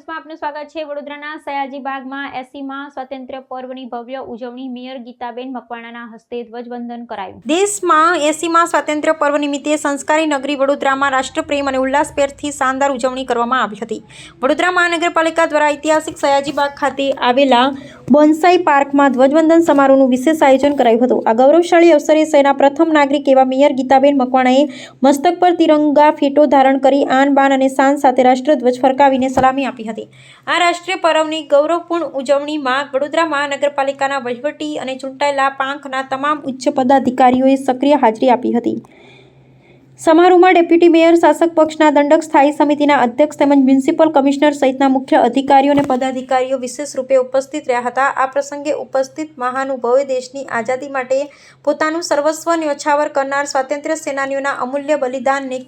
ન્યૂઝમાં આપનું સ્વાગત છે। વડોદરાના સયાજી બાગમાં 80માં સ્વાતંત્ર્ય પર્વની ભવ્ય ઉજવણી મેયર ગીતાબેન મકવાણાના હસ્તે ધ્વજવંદન કરાયું। દેશમાં 80માં સ્વાતંત્ર્ય પર્વ નિમિત્તે સંસ્કારી નગરી વડોદરામાં રાષ્ટ્રપ્રેમ અને ઉલ્લાસભેરથી શાનદાર ઉજવણી કરવામાં આવી હતી। વડોદરા મહાનગરપાલિકા દ્વારા ઐતિહાસિક સયાજી બાગ ખાતે આવેલા બોન્સાઈ પાર્કમાં ધ્વજવંદન સમારોહનું વિશેષ આયોજન કરાયું હતું। આ ગૌરવશાળી અવસરે શહેરના પ્રથમ નાગરિક એવા મેયર ગીતાબેન મકવાણાએ મસ્તક પર તિરંગા ફેટો ધારણ કરી આન બાન અને શાન સાથે રાષ્ટ્રધ્વજ ફરકાવીને સલામી આપી હતી। આ રાષ્ટ્રીય પર્વની ગૌરવપૂર્ણ ઉજવણીમાં વડોદરા મહાનગરપાલિકાના વહીવટી અને ચૂંટાયેલા પાંખના તમામ ઉચ્ચ પદાધિકારીઓએ સક્રિય હાજરી આપી હતી। સમારોહમાં ડેપ્યુટી મેયર, શાસક પક્ષના દંડક સ્થાયી સમિતિના અધ્યક્ષ તેમજ મ્યુનિસિપલ કમિશનર સહિતના મુખ્ય અધિકારીઓ અને પદાધિકારીઓ વિશેષ રૂપે ઉપસ્થિત રહ્યા હતા। આ પ્રસંગે ઉપસ્થિત મહાનુભાવોએ દેશની આઝાદી માટે પોતાનું સર્વસ્વ ન્યોછાવર કરનાર સ્વાતંત્ર્ય સેનાનીઓના અમૂલ્ય બલિદાનને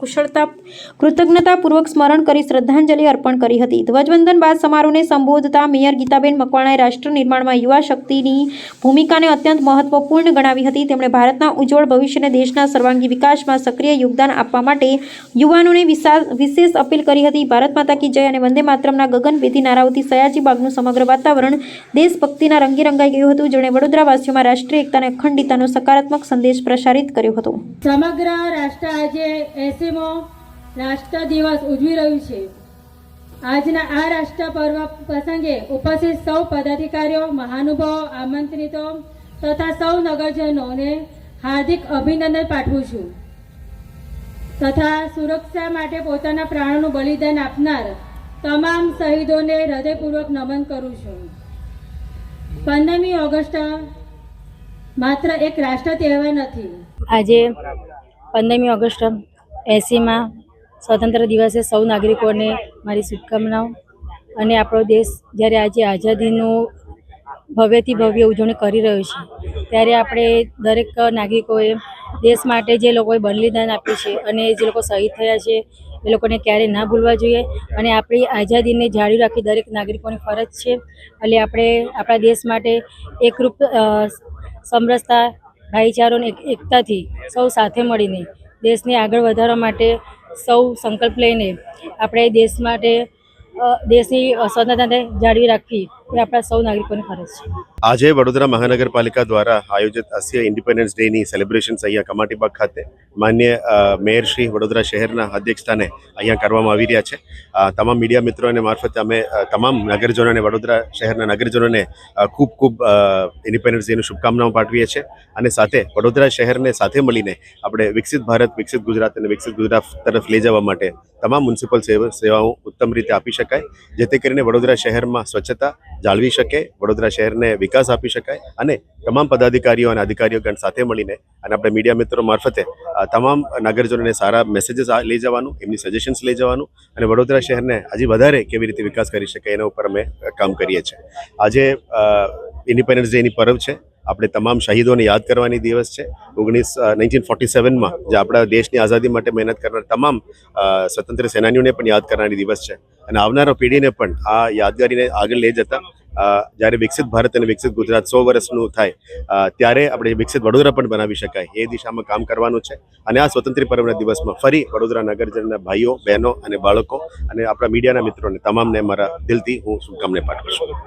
કૃતજ્ઞતાપૂર્વક સ્મરણ કરી શ્રદ્ધાંજલિ અર્પણ કરી હતી। ધ્વજવંદન બાદ સમારોહને સંબોધતા મેયર ગીતાબેન મકવાણાએ રાષ્ટ્ર નિર્માણમાં યુવા શક્તિની ભૂમિકાને અત્યંત મહત્વપૂર્ણ ગણાવી હતી। તેમણે ભારતના ઉજ્જવળ ભવિષ્યને દેશના સર્વાંગી વિકાસમાં સક્રિય યોગદાન આપવા માટે યુવાનોને વિશેષ અપીલ કરી હતી। ભારત માતા કી જય અને વંદે માતરમના ગગનભેદી નારાઓથી સયાજી બાગનું સમગ્ર વાતાવરણ દેશભક્તિના રંગે રંગાઈ ગયું હતું, જેણે વડોદરાવાસીઓમાં રાષ્ટ્રીય એકતા અને અખંડિતતાનો સકારાત્મક સંદેશ પ્રસારિત કર્યો હતો। સમગ્ર રાષ્ટ્ર આજે 80મો રાષ્ટ્ર દિવસ ઉજવી રહ્યું છે। આજના આ રાષ્ટ્ર પર્વ પ્રસંગે ઉપસ્થિત સૌ પદાધિકારીઓ, મહાનુભાવો, આમંત્રિતો તથા સૌ નગરજનોને હાર્દિક અભિનંદન પાઠવું છું તથા સુરક્ષા માટે પોતાના પ્રાણોનું બલિદાન આપનાર તમામ શહીદોને હૃદયપૂર્વક નમન કરું છું। 15મી ઓગસ્ટ માત્ર એક રાષ્ટ્ર તહેવાર નથી। આજે 15મી ઓગસ્ટ 80માં સ્વતંત્ર દિવસે સૌ નાગરિકોને મારી શુભકામનાઓ। અને આપણો દેશ જ્યારે આજે આઝાદીનું ભવ્યથી ભવ્ય ઉજવણી કરી રહ્યો છે, ત્યારે આપણે દરેક નાગરિકોએ દેશ માટે જે લોકોએ બલિદાન આપ્યું છે અને જે લોકો શહીદ થયા છે એ લોકોને ક્યારેય ના ભૂલવા જોઈએ। અને આપણી આઝાદીને જાળવી રાખવી દરેક નાગરિકોની ફરજ છે। એટલે આપણે આપણા દેશ માટે એકરૂપ સમરસતા, ભાઈચારો અને એકતાથી સૌ સાથે મળીને દેશને આગળ વધારવા માટે સૌ સંકલ્પ લઈને આપણે દેશ માટે દેશની સ્વતંત્રતાને જાળવી રાખવી એ આપણા સૌ નાગરિકોની ફરજ છે। આજે વડોદરા મહાનગરપાલિકા દ્વારા આયોજિત 80 ઇન્ડિપેન્ડન્સ ડેની સેલિબ્રેશન્સ અહીંયા કમાટી બાગ ખાતે માન્ય મેયર શ્રી વડોદરા શહેરના અધ્યક્ષસ્થાને અહીંયા કરવામાં આવી રહ્યા છે। તમામ મીડિયા મિત્રોને મારફતે અમે તમામ નગરજનોને, વડોદરા શહેરના નગરજનોને ખૂબ ખૂબ ઇન્ડિપેન્ડન્સ ડેની શુભકામનાઓ પાઠવીએ છીએ। અને સાથે વડોદરા શહેરને સાથે મળીને આપણે વિકસિત ભારત, વિકસિત ગુજરાત અને વિકસિત ગુજરાત તરફ લઈ જવા માટે તમામ મ્યુનિસિપલ સેવાઓ ઉત્તમ રીતે આપી શકાય, જેથી કરીને વડોદરા શહેરમાં સ્વચ્છતા જાળવી શકે, વડોદરા શહેરને વિકાસ આપી શકાય। અને તમામ પદાધિકારીઓ અને અધિકારીઓગણ સાથે મળીને અને આપણે મીડિયા મિત્રો મારફતે તમામ નગરજનોને સારા મેસેજીસ લઈ જવાનું, એમની સજેશન્સ લઈ જવાનું અને વડોદરા શહેરને હજી વધારે કેવી રીતે વિકાસ કરી શકાય એના ઉપર અમે કામ કરીએ છીએ। આજે ઇન્ડિપેન્ડન્સ ડેની પર્વ છે। આપણે તમામ શહીદોને યાદ કરવાની દિવસ છે। 1947માં જે આપણા દેશની આઝાદી માટે મહેનત કરનાર તમામ સ્વતંત્ર સેનાનીઓને પણ યાદ કરવાની દિવસ છે। અને આવનારા પેઢીને પણ આ યાદગારીને આગળ લઈ જતા જ્યારે વિકસિત ભારત અને વિકસિત ગુજરાત 100 વર્ષનું થાય ત્યારે આપણે વિકસિત વડોદરા પણ બનાવી શકાય એ દિશામાં કામ કરવાનું છે। અને આ સ્વતંત્ર પર્વના દિવસમાં ફરી વડોદરા નગરજનના ભાઈઓ, બહેનો અને બાળકો અને આપણા મીડિયાના મિત્રોને તમામને મારા દિલથી હું શુભકામના પાઠવું છું।